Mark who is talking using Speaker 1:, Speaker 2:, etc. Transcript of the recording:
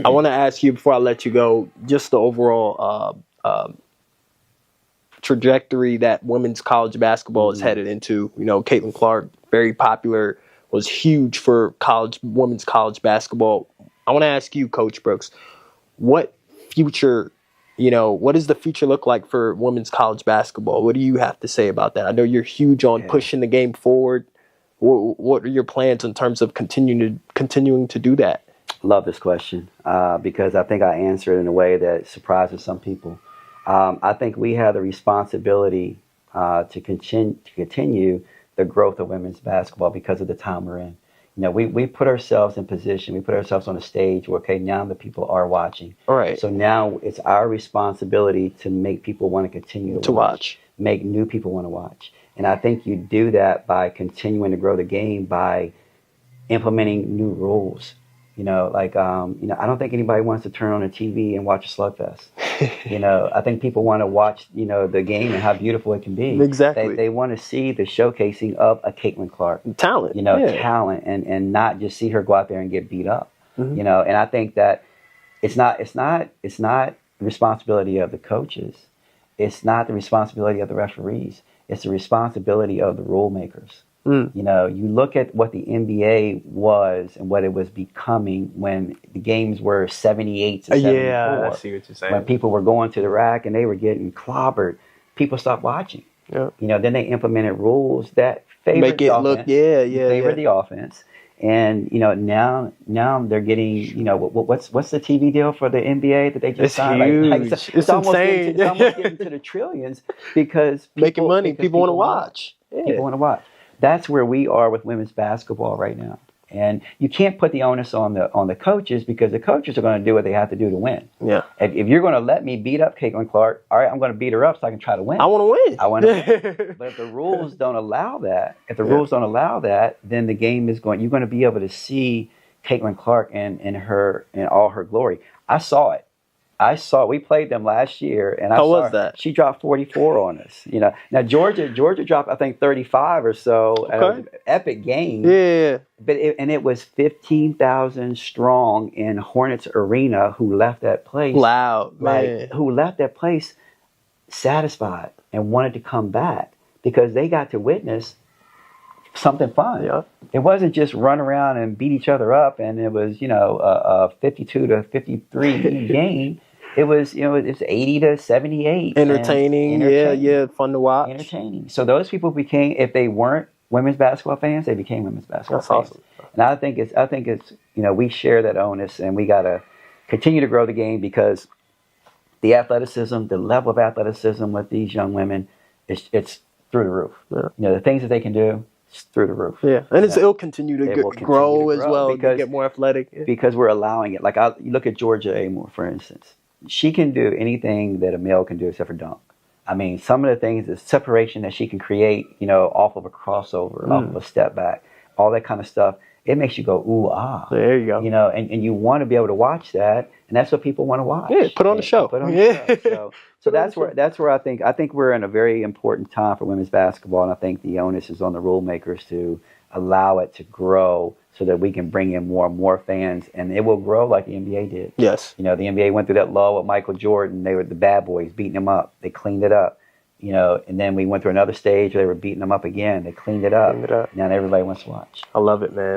Speaker 1: I want to ask you before I let you go, just the overall trajectory that women's college basketball is headed into. You know, Caitlin Clark, very popular, was huge for women's college basketball. I want to ask you, Coach Brooks, what does the future look like for women's college basketball? What do you have to say about that? I know you're huge on pushing the game forward. What are your plans in terms of continuing to do that?
Speaker 2: Love this question because I think I answer it in a way that surprises some people. I think we have the responsibility to continue the growth of women's basketball because of the time we're in. You know, we put ourselves in position. We put ourselves on a stage where, okay, now the people are watching.
Speaker 1: All right.
Speaker 2: So now it's our responsibility to make people want to continue to watch, make new people want to watch. And I think you do that by continuing to grow the game by implementing new rules. You know, like, I don't think anybody wants to turn on a TV and watch a slugfest. I think people want to watch, the game and how beautiful it can be.
Speaker 1: Exactly.
Speaker 2: They want to see the showcasing of a Caitlin Clark.
Speaker 1: Talent.
Speaker 2: Talent and not just see her go out there and get beat up. And I think that it's not the responsibility of the coaches. It's not the responsibility of the referees. It's the responsibility of the rule makers. You look at what the NBA was and what it was becoming when the games were 78 to 74.
Speaker 1: Yeah, I see what you're saying.
Speaker 2: When people were going to the rack and they were getting clobbered, people stopped watching.
Speaker 1: Yeah.
Speaker 2: Then they implemented rules that favored the offense. Favored the offense. And now they're getting what's the TV deal for the NBA that they just signed?
Speaker 1: Huge. It's
Speaker 2: almost
Speaker 1: insane.
Speaker 2: It's almost getting to the trillions because
Speaker 1: making money. People want to watch.
Speaker 2: People want to watch. That's where we are with women's basketball right now. And you can't put the onus on the coaches because the coaches are going to do what they have to do to win.
Speaker 1: Yeah.
Speaker 2: If you're going to let me beat up Caitlin Clark, all right, I'm going to beat her up so I can try to win.
Speaker 1: I want to
Speaker 2: win. But if the rules don't allow that, then the game is you're going to be able to see Caitlin Clark in all her glory. I saw it. We played them last year, and
Speaker 1: how was that?
Speaker 2: She dropped 44 on us. Now Georgia dropped I think 35 or so.
Speaker 1: Okay.
Speaker 2: Epic game.
Speaker 1: Yeah.
Speaker 2: But it was 15,000 strong in Hornets Arena who left that place
Speaker 1: loud, man.
Speaker 2: Who left that place satisfied and wanted to come back because they got to witness something fun.
Speaker 1: Yeah.
Speaker 2: It wasn't just run around and beat each other up, and it was a 52 to 53 game. It was it's 80 to 78.
Speaker 1: Entertaining. Yeah, fun to watch.
Speaker 2: Entertaining. So those people became, if they weren't women's basketball fans, they became women's basketball fans.
Speaker 1: Awesome.
Speaker 2: And I think it's we share that onus, and we got to continue to grow the game because the athleticism, the level of athleticism with these young women, it's through the roof.
Speaker 1: Yeah.
Speaker 2: The things that they can do. Through the roof.
Speaker 1: Yeah, and it'll continue to grow as well because get more athletic. Yeah.
Speaker 2: Because we're allowing it. Like you look at Georgia Amore, for instance. She can do anything that a male can do except for dunk. I mean, some of the things, the separation that she can create, off of a crossover, off of a step back, all that kind of stuff. It makes you go, ooh, ah.
Speaker 1: There you go.
Speaker 2: And you want to be able to watch that, and that's what people want to watch.
Speaker 1: Yeah, put on the show.
Speaker 2: Put on the show. So that's where I think we're in a very important time for women's basketball, and I think the onus is on the rule makers to allow it to grow so that we can bring in more and more fans, and it will grow like the NBA did.
Speaker 1: Yes.
Speaker 2: The NBA went through that lull with Michael Jordan. They were the bad boys beating them up. They cleaned it up. And then we went through another stage where they were beating them up again. They cleaned it up. Now everybody wants to watch.
Speaker 1: I love it, man.